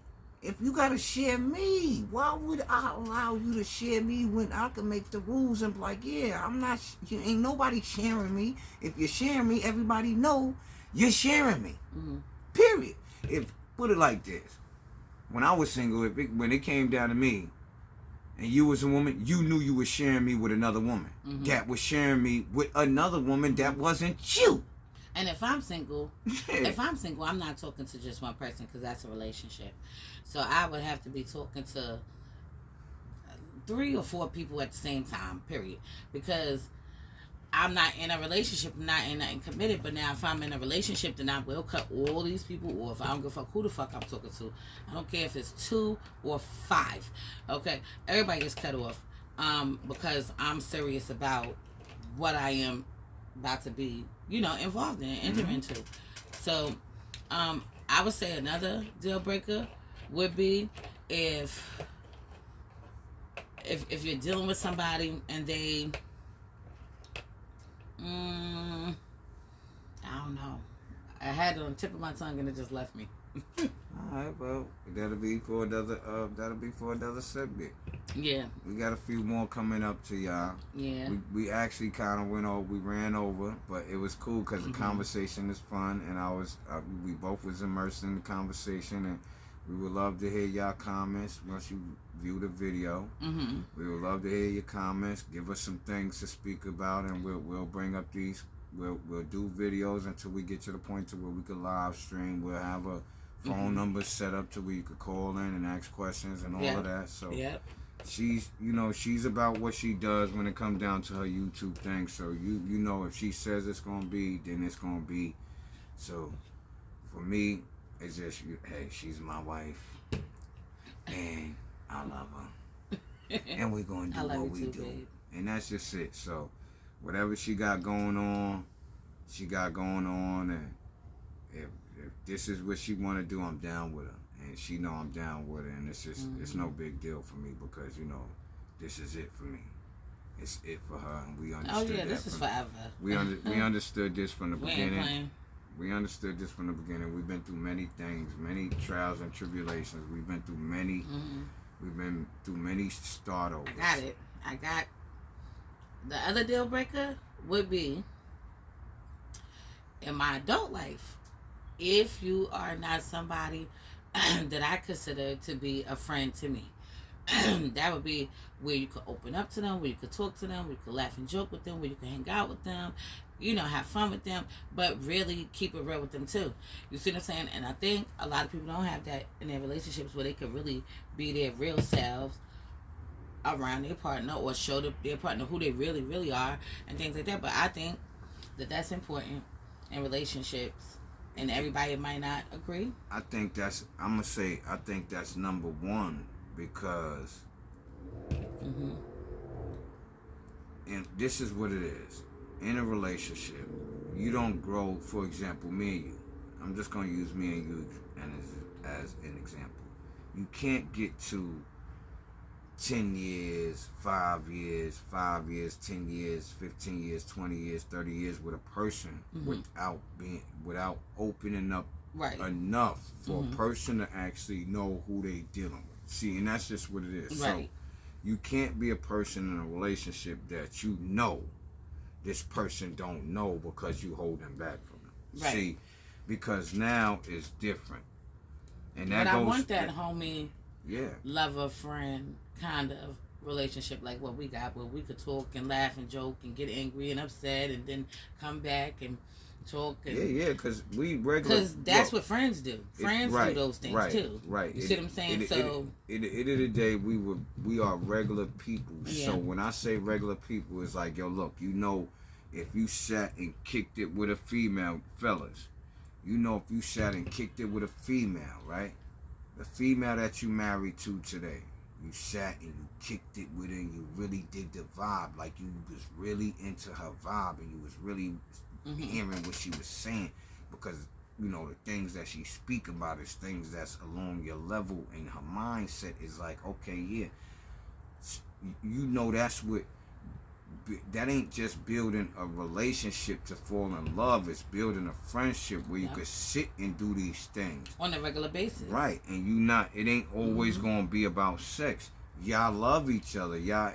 why would I allow you to share me when I can make the rules and be like, yeah, ain't nobody sharing me. If you're sharing me, everybody know you're sharing me. Period. Put it like this. When I was single, when it came down to me, and you was a woman, you knew you were sharing me with another woman. That was sharing me with another woman that wasn't you. And if I'm single, I'm not talking to just one person because that's a relationship. So I would have to be talking to 3 or 4 people at the same time, period. Because I'm not in a relationship, I'm not in nothing committed. But now if I'm in a relationship, then I will cut all these people off. I don't give a fuck who the fuck I'm talking to. I don't care if it's 2 or 5. Okay? Everybody gets cut off because I'm serious about what I am about to be, involved in and enter into. So I would say another deal breaker would be if you're dealing with somebody and they Mm, I don't know. I had it on the tip of my tongue and it just left me. All right, well, that'll be for another subject. Yeah. We got a few more coming up to y'all. Yeah. We actually kind of we ran over, but it was cool because the conversation is fun, and we both was immersed in the conversation, and we would love to hear y'all comments once you view the video. Mm-hmm. We would love to hear your comments. Give us some things to speak about, and we'll bring up these. We'll do videos until we get to the point to where we could live stream. We'll have a phone number set up to where you could call in and ask questions and all of that. So she's about what she does when it comes down to her YouTube thing. So you know, if she says it's gonna be, then it's gonna be. So for me, it's just hey, she's my wife, and I love her, and we're gonna do what we do, babe. And that's just it. So whatever she got going on, and if this is what she want to do, I'm down with her, and she know I'm down with her, and it's just it's no big deal for me because this is it for me. It's it for her, and we understood. Oh yeah, this is forever. We understood this from the beginning. We understood this from the beginning. We've been through many things, many trials and tribulations. We've been through many. We've been through many startovers. I got the other deal breaker would be in my adult life. If you are not somebody that I consider to be a friend to me, that would be where you could open up to them, where you could talk to them, where you could laugh and joke with them, where you could hang out with them, have fun with them, but really keep it real with them too. You see what I'm saying? And I think a lot of people don't have that in their relationships where they could really be their real selves around their partner or show their partner who they really, really are and things like that. But I think that that's important in relationships. And everybody might not agree. I think that's number one because and this is what it is. In a relationship, you don't grow, for example, me and you. I'm just going to use me and you as an example. You can't get to 10 years, 5 years, 10 years, 15 years, 20 years, 30 years with a person without opening up enough for a person to actually know who they dealing with. See, and that's just what it is. Right. So you can't be a person in a relationship that this person don't know because you hold them back from them. Right. See, because now it's different. And that I want that homie, yeah, lover, friend kind of relationship like what we got, where we could talk and laugh and joke and get angry and upset and then come back and talk. And, because that's what friends do. Friends do those things too. Right. You see what I'm saying? At the end of the day, we are regular people. Yeah. So when I say regular people, it's like, yo, look, if you sat and kicked it with a female, fellas, if you sat and kicked it with a female, right? The female that you married to today, you sat and you kicked it with her and you really dig the vibe, like you was really into her vibe and you was really hearing what she was saying, because the things that she speak about is things that's along your level, and her mindset is like, okay, yeah, that's what. That ain't just building a relationship to fall in love. It's building a friendship where you could sit and do these things on a regular basis. Right, and it ain't always gonna be about sex. Y'all love each other. Y'all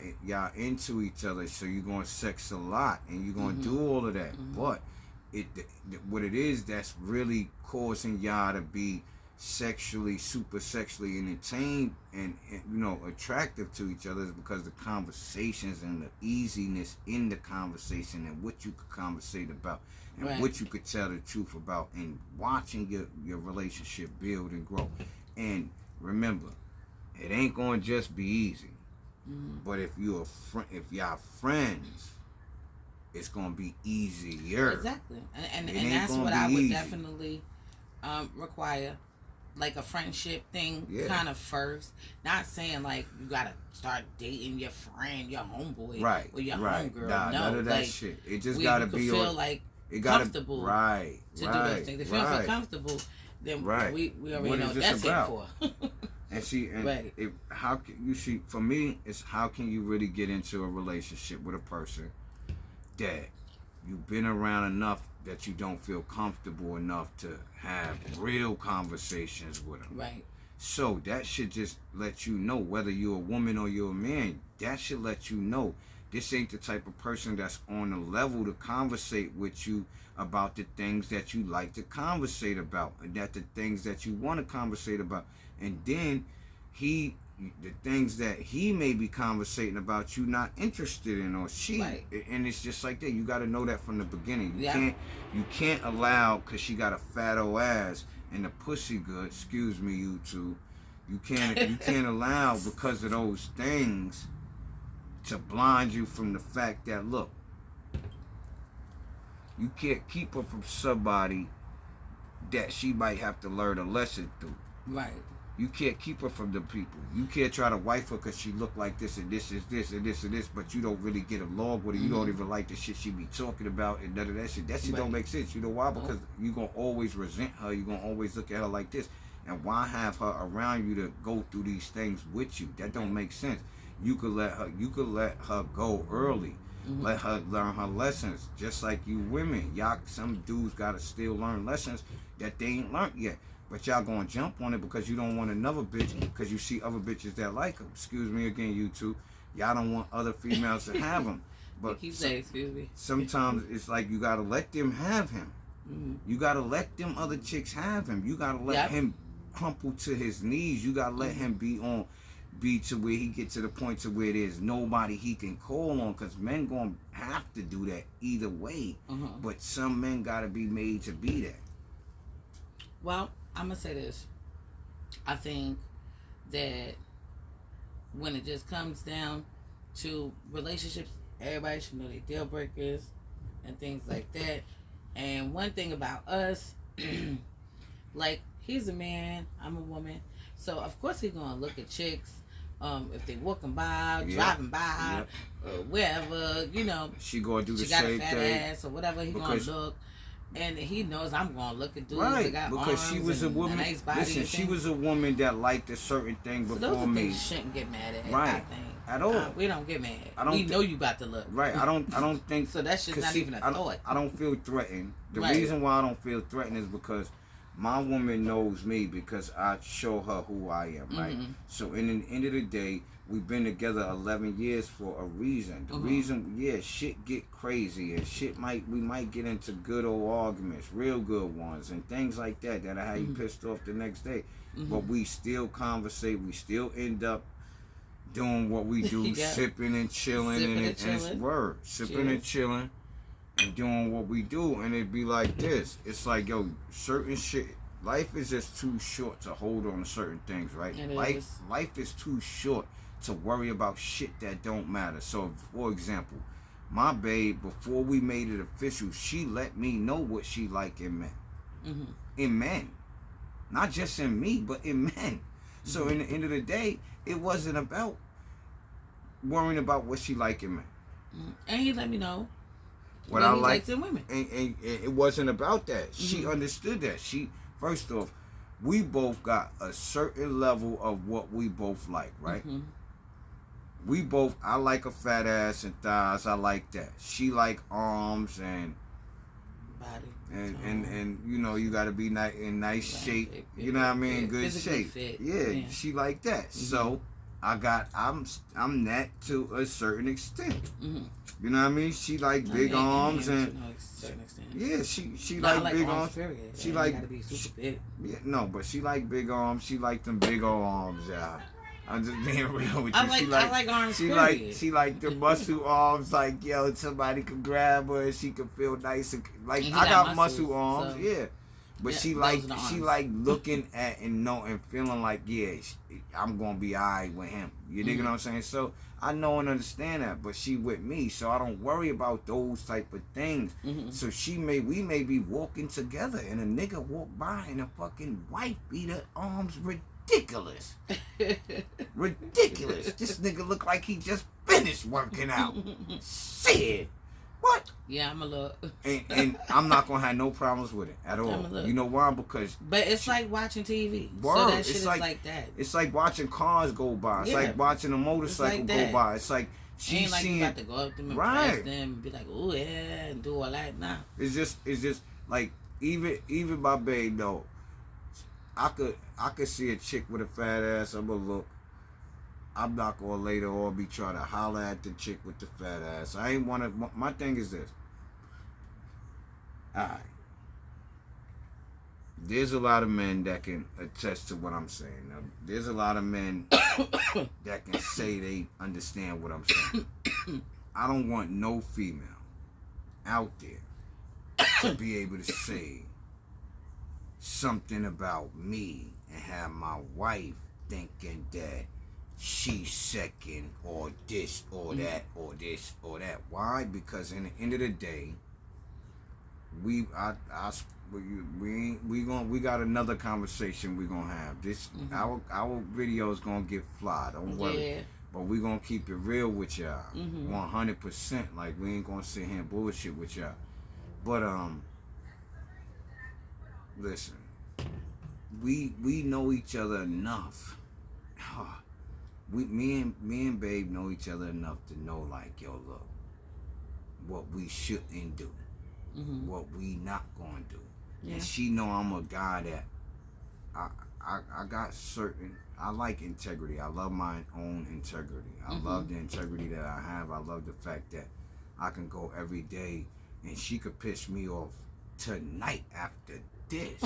into each other. So you're gonna sex a lot, and you're gonna do all of that. But what it is that's really causing y'all to be super sexually entertained and attractive to each other is because the conversations and the easiness in the conversation and what you could conversate about and what you could tell the truth about, and watching your relationship build and grow. And remember, it ain't gonna just be easy. But if y'all friends, it's gonna be easier. Exactly, and that's what I would definitely require. Like a friendship thing, kind of first. Not saying like you gotta start dating your friend, your homeboy, or your homegirl. No, none of that shit. It just gotta be feel like comfortable, to do those things. If you don't feel comfortable, then we already know what that's it for. And how can you see? For me, it's how can you really get into a relationship with a person that you've been around enough that you don't feel comfortable enough to have real conversations with them. Right. So that should just let you know, whether you're a woman or you're a man, that should let you know this ain't the type of person that's on the level to conversate with you about the things that you like to conversate about, and that the things that you want to conversate about. And then the things that he may be conversating about, you not interested in, or she. Right. And it's just like that. You got to know that from the beginning. Yeah. You can't allow, because she got a fat old ass and the pussy good, excuse me, you two, you can't allow, because of those things, to blind you from the fact that, look, you can't keep her from somebody that she might have to learn a lesson through. Right. You can't keep her from the people. You can't try to wife her because she look like this and this is this and this and this, but you don't really get along with her. You don't even like the shit she be talking about and none of that shit. That shit don't make sense. You know why? Because you going to always resent her. You going to always look at her like this. And why have her around you to go through these things with you? That don't make sense. You could let her go early. Let her learn her lessons. Just like you women. Y'all, some dudes got to still learn lessons that they ain't learned yet. But y'all gonna jump on it because you don't want another bitch, because you see other bitches that like them. Excuse me again, you two. Y'all don't want other females to have them. But keep saying, excuse me. Sometimes it's like you gotta let them have him. You gotta let them other chicks have him. You gotta let him crumple to his knees. You gotta let him be to where he get to the point to where there's nobody he can call on, because men gonna have to do that either way. But some men gotta be made to be that. Well, I'm going to say this. I think that when it just comes down to relationships, everybody should know their deal breakers and things like that. And one thing about us, like, he's a man, I'm a woman. So, of course, he's going to look at chicks. If they walking by, driving by, wherever, you know. She going to do the same thing. She got a fat thing. ass or whatever, he going to look. And he knows I'm gonna look at dudes right, that got because arms she was a woman. Nice body. Listen, she was a woman that liked a certain thing before those are me. Things shouldn't get mad at. Right, I think. at all. We don't get mad. We know you about to look. Right. I don't think so. That's just not even a thought. I don't feel threatened. The reason why I don't feel threatened is because my woman knows me, because I show her who I am. Right. So in the end of the day, we've been together 11 years for a reason. The reason, shit get crazy and we might get into good old arguments, real good ones, and things like that that'll have you pissed off the next day. But we still conversate. We still end up doing what we do, sipping and chilling, and it's word, sipping and chilling, and doing what we do. And it'd be like this. It's like, yo, certain shit. Life is just too short to hold on to certain things, right? Life is too short to worry about shit that don't matter. So, for example, my babe, before we made it official, she let me know what she like in men. In men. Not just in me, but in men. So, in the end of the day, it wasn't about worrying about what she like in men. And he let me know what I he like likes in women. And it wasn't about that. She understood that. First off, we both got a certain level of what we both like, right? I like a fat ass and thighs. I like that. She like arms and body. And you know, you got to be in nice shape. You know what I mean? Good shape. Yeah, she like that. So I'm that to a certain extent. You know what I mean? She like big arms and she like big arms. She like gotta be super big. Yeah, no, but she like big arms. She like them big old arms. Yeah. I'm just being real with you. I like arms. She like the muscle arms. Like, yo, somebody could grab her and she could feel nice. And, like, I got muscle arms, so. But she like looking at and feeling like, I'm gonna be alright with him. You dig what I'm saying? So I know and understand that, but she with me, so I don't worry about those type of things. So we may be walking together and a nigga walk by and a fucking wife beater arms ridiculous. Ridiculous. This nigga look like he just finished working out. Shit. What? Yeah, I'm a little. And I'm not gonna have no problems with it at all. You know why? Because. But it's like watching TV. Word. So that shit it's is like that. It's like watching cars go by. It's like watching a motorcycle go by. It's like she's ain't like seeing. You got to go up to them and press them and be like, oh yeah, and do all that. Nah. It's just like even my babe though. I could see a chick with a fat ass. I'm gonna look. I'm not gonna later on be trying to holler at the chick with the fat ass. I ain't wanna. My thing is this. Alright. There's a lot of men that can attest to what I'm saying. Now, there's a lot of men that can say they understand what I'm saying. I don't want no female out there to be able to say something about me and have my wife thinking that she's second or this or that or this or that. Why? Because in the end of the day, we got another conversation we gonna have. This our video is gonna get fly. Don't worry. Yeah. But we gonna keep it real with y'all, 100%. Like we ain't gonna sit here and bullshit with y'all. But listen, we know each other enough. Me and Babe know each other enough to know, like, yo, look, what we shouldn't do, what we not gonna do. Yeah. And she know I'm a guy that I got certain. I like integrity. I love my own integrity. I love the integrity that I have. I love the fact that I can go every day and she could piss me off tonight after this.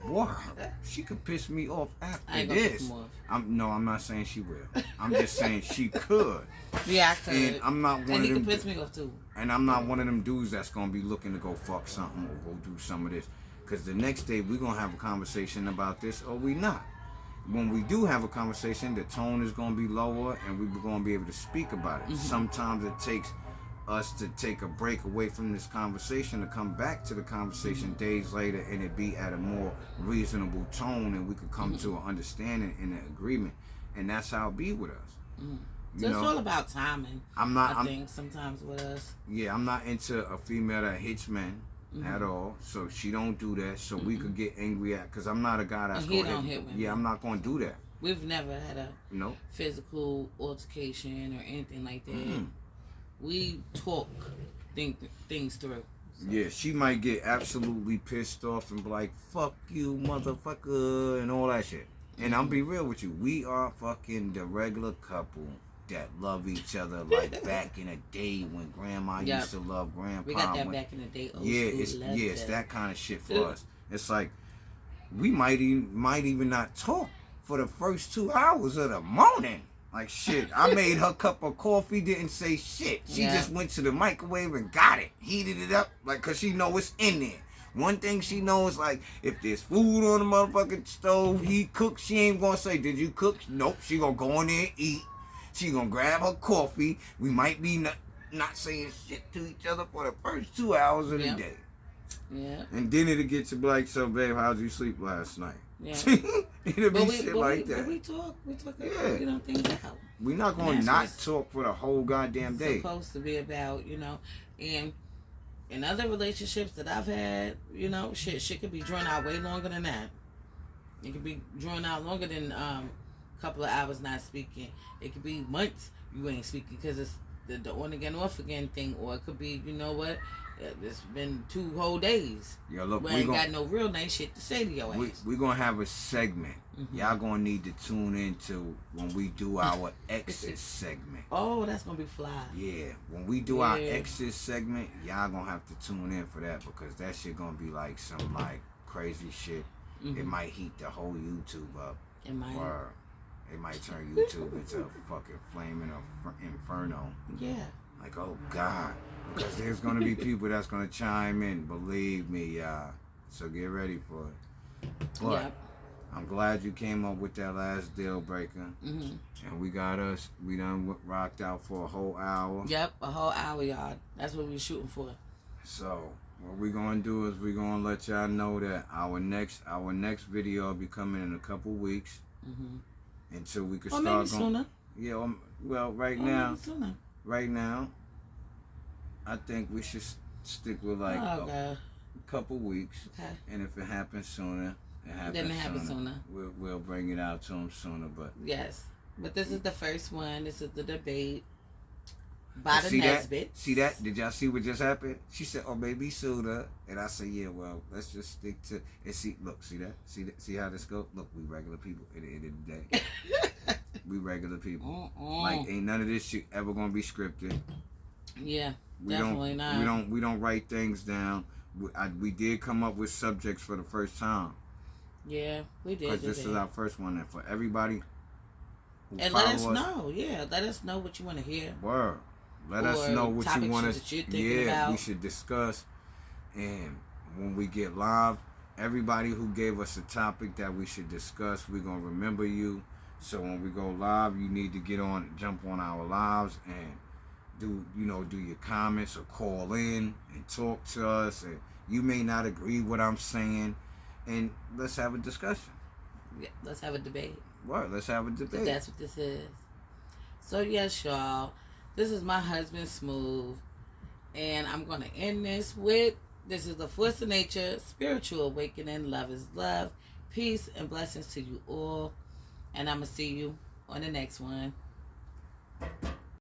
Boy, she could piss me off after this. I'm not saying she will. I'm just saying she could. Yeah, I could. And I'm not one of them. And he can piss me off too. And I'm not one of them dudes that's gonna be looking to go fuck something or go do some of this. Cause the next day we're gonna have a conversation about this or we not. When we do have a conversation, the tone is gonna be lower and we're gonna be able to speak about it. Sometimes it takes us to take a break away from this conversation to come back to the conversation days later and it be at a more reasonable tone and we could come to an understanding and an agreement. And that's how it be with us. So it's all about timing. I think sometimes with us. Yeah, I'm not into a female that hits men at all. So she don't do that. So we could get angry at, because I'm not a guy that's going to hit women. Yeah, I'm not going to do that. We've never had a physical altercation or anything like that. We talk things through. So. Yeah, she might get absolutely pissed off and be like, fuck you, motherfucker, and all that shit. And I'll be real with you. We are fucking the regular couple that love each other like back in the day when grandma used to love grandpa. We got that back in the day. It's that kind of shit for us. It's like we might even not talk for the first 2 hours of the morning. Like shit, I made her cup of coffee, didn't say shit. She just went to the microwave and got it, heated it up, like, cause she know it's in there. One thing she knows, like, if there's food on the motherfucking stove, he cooks, she ain't gonna say, did you cook? Nope, she gonna go in there and eat. She gonna grab her coffee. We might be not saying shit to each other for the first 2 hours of the day. Yeah. And then it'll get to be like, so babe, how'd you sleep last night? Yeah. It'll be shit like that. We talk things out. We're not gonna not talk for the whole goddamn day. It's supposed to be about, and in other relationships that I've had, shit could be drawn out way longer than that. It could be drawn out longer than a couple of hours not speaking. It could be months you ain't speaking because it's the on again, off again thing, or it could be, it's been 2 whole days. Yeah, look, we ain't got no real nice shit to say to your ass. We're gonna have a segment. Y'all gonna need to tune into when we do our exit segment. Oh, that's gonna be fly. Yeah, when we do our exit segment, y'all gonna have to tune in for that because that shit gonna be like some like crazy shit. It might heat the whole YouTube up. It might. Or it might turn YouTube into a fucking flaming inferno. Yeah. Like, oh God. Because there's going to be people that's going to chime in. Believe me, y'all. So get ready for it. But I'm glad you came up with that last deal breaker. And we done rocked out for a whole hour. Yep, a whole hour, y'all. That's what we're shooting for. So what we're going to do is we're going to let y'all know that our next video will be coming in a couple weeks. Until we can start going. Yeah, well, right now. I think we should stick with like a couple weeks. Okay. And if it happens sooner, Then it happens sooner. We'll bring it out to them sooner. But yes, but this is the first one. This is the debate by the NESBITT'S. See that? Did y'all see what just happened? She said, "Oh, maybe sooner," and I said, "Yeah, well, let's just stick to and see. Look, see that? See how this go? Look, we regular people at the end of the day. We regular people. Like, ain't none of this shit ever gonna be scripted. Yeah, we definitely not. We don't write things down. We did come up with subjects for the first time. Yeah, we did. Because this is our first one, and for everybody who and let us know. Yeah, let us know what you want to hear. Word. Let us know what you want to. Yeah, we should discuss. And when we get live, everybody who gave us a topic that we should discuss, we're gonna remember you. So when we go live, you need to jump on our lives and do your comments or call in and talk to us. And you may not agree with what I'm saying, and let's have a discussion. Yeah, let's have a debate. What? Let's have a debate. So that's what this is. So yes, y'all. This is my husband, Smooth. And I'm going to end this with, this is the Force of Nature, Spiritual Awakening, Love is Love. Peace and blessings to you all. And I'm going to see you on the next one.